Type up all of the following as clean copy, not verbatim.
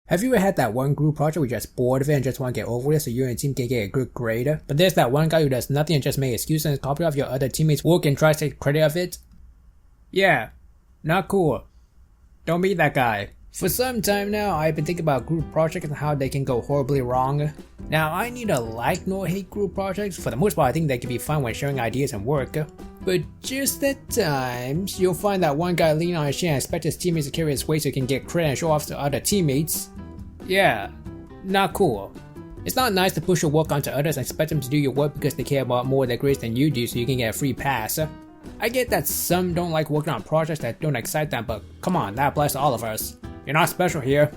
Have you ever had that one group project where you're just bored of it and just want to get over it so you and your team can get a good grade? But there's that one guy who does nothing and just make excuses and copy off your other teammates' work and tries to take credit of it? Yeah, not cool. Don't be that guy. For some time now, I've been thinking about group projects and how they can go horribly wrong. Now, I neither like nor hate group projects. For the most part, I think they can be fun when sharing ideas and work. But just at times, you'll find that one guy leaning on his chair and expect his teammates to carry his weight so he can get credit and show off to other teammates. Yeah, not cool. It's not nice to push your work onto others and expect them to do your work because they care about more of their grades than you do so you can get a free pass. I get that some don't like working on projects that don't excite them, but come on, that applies to all of us. You're not special here.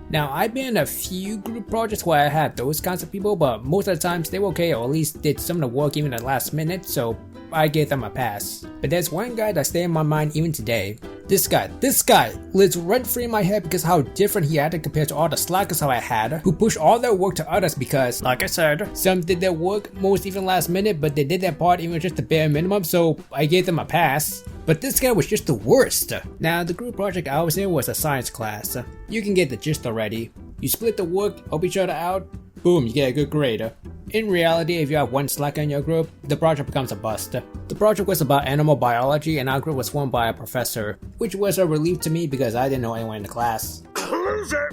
Now, I've been in a few group projects where I had those kinds of people, but most of the times they were okay or at least did some of the work even at the last minute, so I gave them a pass. But there's one guy that stays in my mind even today. This guy lives rent-free in my head because how different he acted compared to all the slackers I had who push all their work to others because, like I said, some did their work most even last minute, but they did their part even just the bare minimum, so I gave them a pass. But this guy was just the worst. Now, the group project I was in was a science class. You can get the gist already. You split the work, help each other out, boom, you get a good grade. In reality, if you have one slacker in your group, the project becomes a bust. The project was about animal biology and our group was formed by a professor, which was a relief to me because I didn't know anyone in the class. Loser!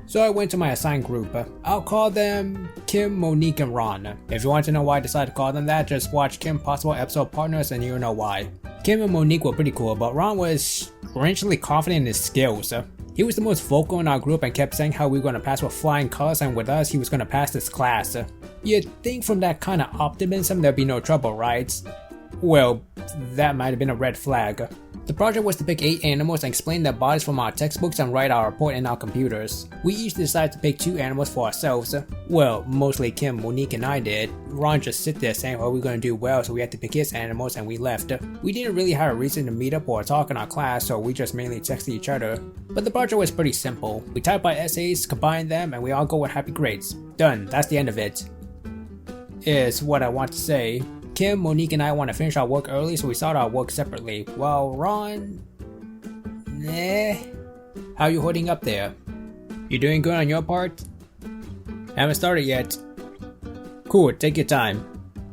So I went to my assigned group. I'll call them Kim, Monique, and Ron. If you want to know why I decided to call them that, just watch Kim Possible Episode Partners and you'll know why. Kim and Monique were pretty cool, but Ron was strangely confident in his skills. He was the most vocal in our group and kept saying how we were going to pass with flying colors and with us he was going to pass this class. You'd think from that kind of optimism there'd be no trouble, right? Well, that might have been a red flag. The project was to pick 8 animals and explain their bodies from our textbooks and write our report in our computers. We each decided to pick 2 animals for ourselves. Well, mostly Kim, Monique, and I did. Ron just sit there saying how we were going to do well, so we had to pick his animals and we left. We didn't really have a reason to meet up or talk in our class, so we just mainly texted each other. But the project was pretty simple. We type our essays, combine them, and we all go with happy grades. Done, that's the end of it. Is what I want to say. Kim, Monique, and I want to finish our work early, so we started our work separately. While Ron... How you holding up there? You doing good on your part? Haven't started yet. Cool, take your time.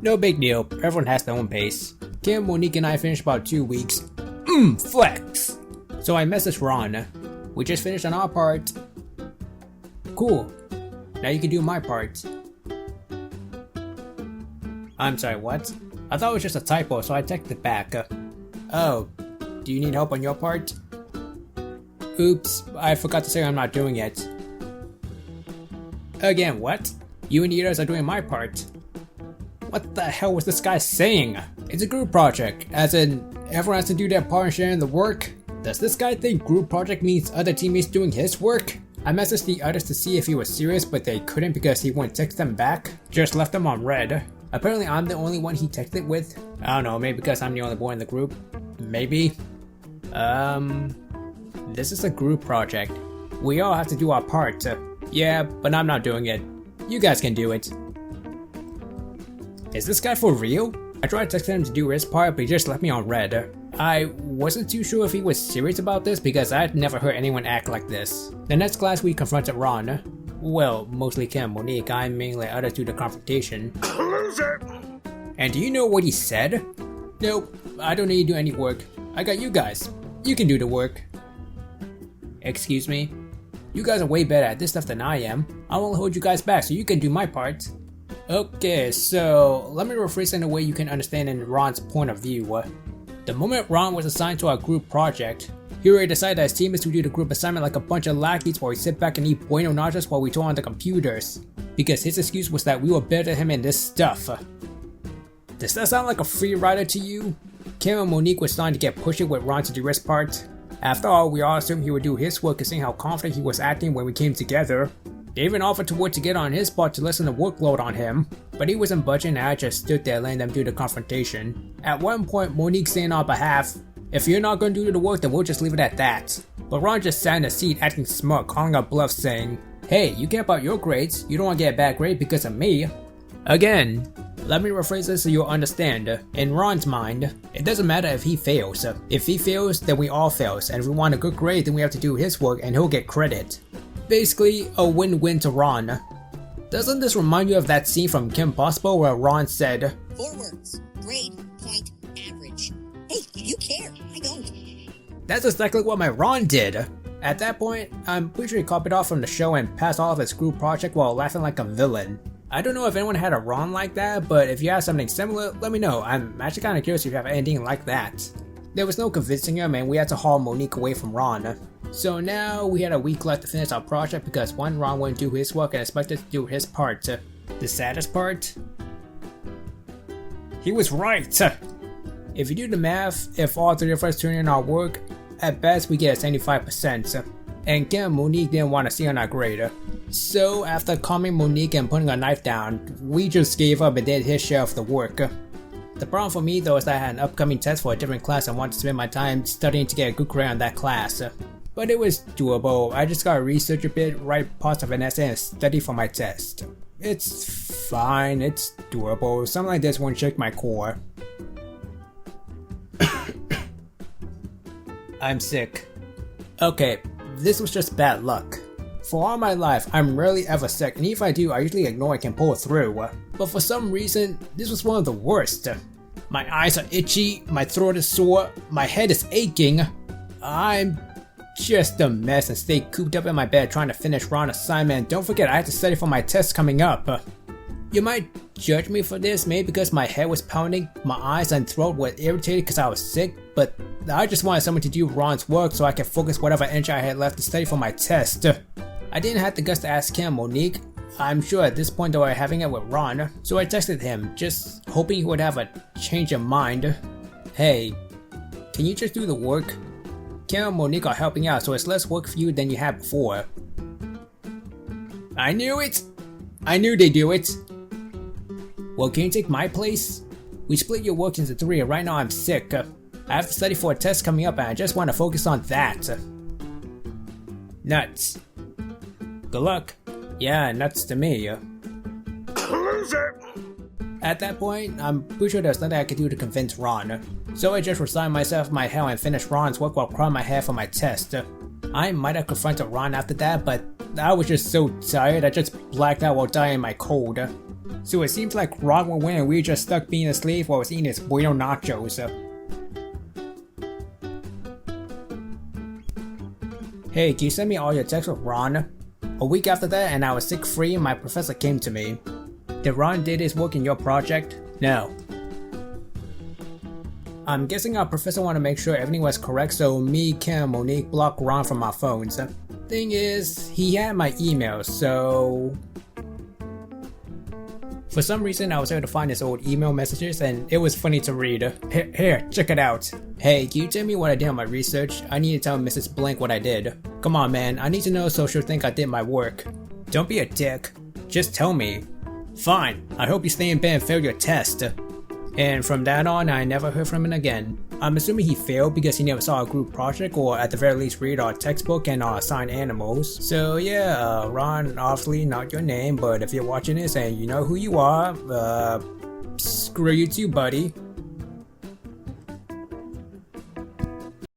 No big deal, everyone has their own pace. Kim, Monique, and I finished about 2 weeks. Flex! So I messaged Ron. We just finished on our part. Cool. Now you can do my part. I'm sorry, what? I thought it was just a typo, so I texted back. Oh, do you need help on your part? Oops, I forgot to say I'm not doing it. Again, what? You and the others are doing my part. What the hell was this guy saying? It's a group project, as in, everyone has to do their part in sharing the work? Does this guy think group project means other teammates doing his work? I messaged the others to see if he was serious, but they couldn't because he wouldn't text them back. Just left them on red. Apparently I'm the only one he texted with. I don't know, maybe because I'm the only boy in the group. Maybe. This is a group project. We all have to do our part. Yeah, but I'm not doing it. You guys can do it. Is this guy for real? I tried texting him to do his part, but he just left me on red. I wasn't too sure if he was serious about this because I'd never heard anyone act like this. The next class we confronted Ron. Well, mostly Kim and Monique, I mainly let others do the confrontation. Loser! And do you know what he said? Nope, I don't need to do any work. I got you guys. You can do the work. Excuse me? You guys are way better at this stuff than I am. I won't hold you guys back so you can do my part. Okay, so let me rephrase in a way you can understand in Ron's point of view. The moment Ron was assigned to our group project, he already decided that his teammates would do the group assignment like a bunch of lackeys while we sit back and eat bueno nachos while we turn on the computers. Because his excuse was that we were better than him in this stuff. Does that sound like a free rider to you? Kim and Monique were starting to get pushy with Ron to do his part. After all, we all assumed he would do his work and seeing how confident he was acting when we came together. They even offered to work together on his part to lessen the workload on him. But he wasn't budging and I just stood there letting them do the confrontation. At one point, Monique saying on behalf, "If you're not gonna do the work, then we'll just leave it at that." But Ron just sat in the seat acting smart, calling our bluff saying, "Hey, you care about your grades, you don't want to get a bad grade because of me." Again, let me rephrase this so you'll understand. In Ron's mind, it doesn't matter if he fails. If he fails, then we all fail, and if we want a good grade, then we have to do his work and he'll get credit. Basically, a win-win to Ron. Doesn't this remind you of that scene from Kim Possible where Ron said, 4 words. Grade, point, average. Hey, you care. I don't. That's exactly what my Ron did. At that point, I'm pretty sure he copied off from the show and passed off his group project while laughing like a villain. I don't know if anyone had a Ron like that, but if you have something similar, let me know. I'm actually kinda curious if you have anything like that. There was no convincing him and we had to haul Monique away from Ron. So now we had a week left to finish our project because one Ron wouldn't do his work and expected to do his part. The saddest part? He was right! If you do the math, if all 3 of us turn in our work, at best we get a 75%. And Kim and Monique didn't want to see on our grade. So after calming Monique and putting a knife down, we just gave up and did his share of the work. The problem for me though is that I had an upcoming test for a different class and wanted to spend my time studying to get a good grade on that class. But it was doable. I just gotta research a bit, write parts of an essay and study for my test. It's fine, it's doable. Something like this won't shake my core. I'm sick. Okay, this was just bad luck. For all my life, I'm rarely ever sick, and if I do, I usually ignore it and pull through. But for some reason, this was one of the worst. My eyes are itchy, my throat is sore, my head is aching. I'm just a mess and stay cooped up in my bed trying to finish Ron's assignment. And don't forget, I have to study for my test coming up. You might judge me for this, maybe because my head was pounding, my eyes and throat were irritated because I was sick, but I just wanted someone to do Ron's work so I could focus whatever energy I had left to study for my test. I didn't have the guts to ask Kim and Monique. I'm sure at this point they were having it with Ron, so I texted him, just hoping he would have a change of mind. Hey, can you just do the work? Kim and Monique are helping out, so it's less work for you than you had before. I knew it! I knew they'd do it! Well, can you take my place? We split your work into 3 and right now I'm sick. I have to study for a test coming up and I just want to focus on that. Nuts. Good luck. Yeah, nuts to me. Loser! At that point, I'm pretty sure there's nothing I could do to convince Ron. So I just resigned myself my hell and finished Ron's work while crying my hair for my test. I might have confronted Ron after that, but I was just so tired I just blacked out while dying in my cold. So it seems like Ron will win and we just stuck being a slave while I was eating his bueno nachos. Hey, can you send me all your texts with Ron? A week after that and I was sick free and my professor came to me. Did Ron did his work in your project? No. I'm guessing our professor wanted to make sure everything was correct, so me, Kim, and Monique blocked Ron from our phones. Thing is, he had my email, so... For some reason, I was able to find his old email messages and it was funny to read. Here, check it out. Hey, can you tell me what I did on my research? I need to tell Mrs. Blank what I did. Come on, man, I need to know so she'll think I did my work. Don't be a dick. Just tell me. Fine, I hope you stay in bed and fail your test. And from that on, I never heard from him again. I'm assuming he failed because he never saw a group project or at the very least read our textbook and our assigned animals. So yeah, Ron, obviously not your name, but if you're watching this and you know who you are, screw you too, buddy.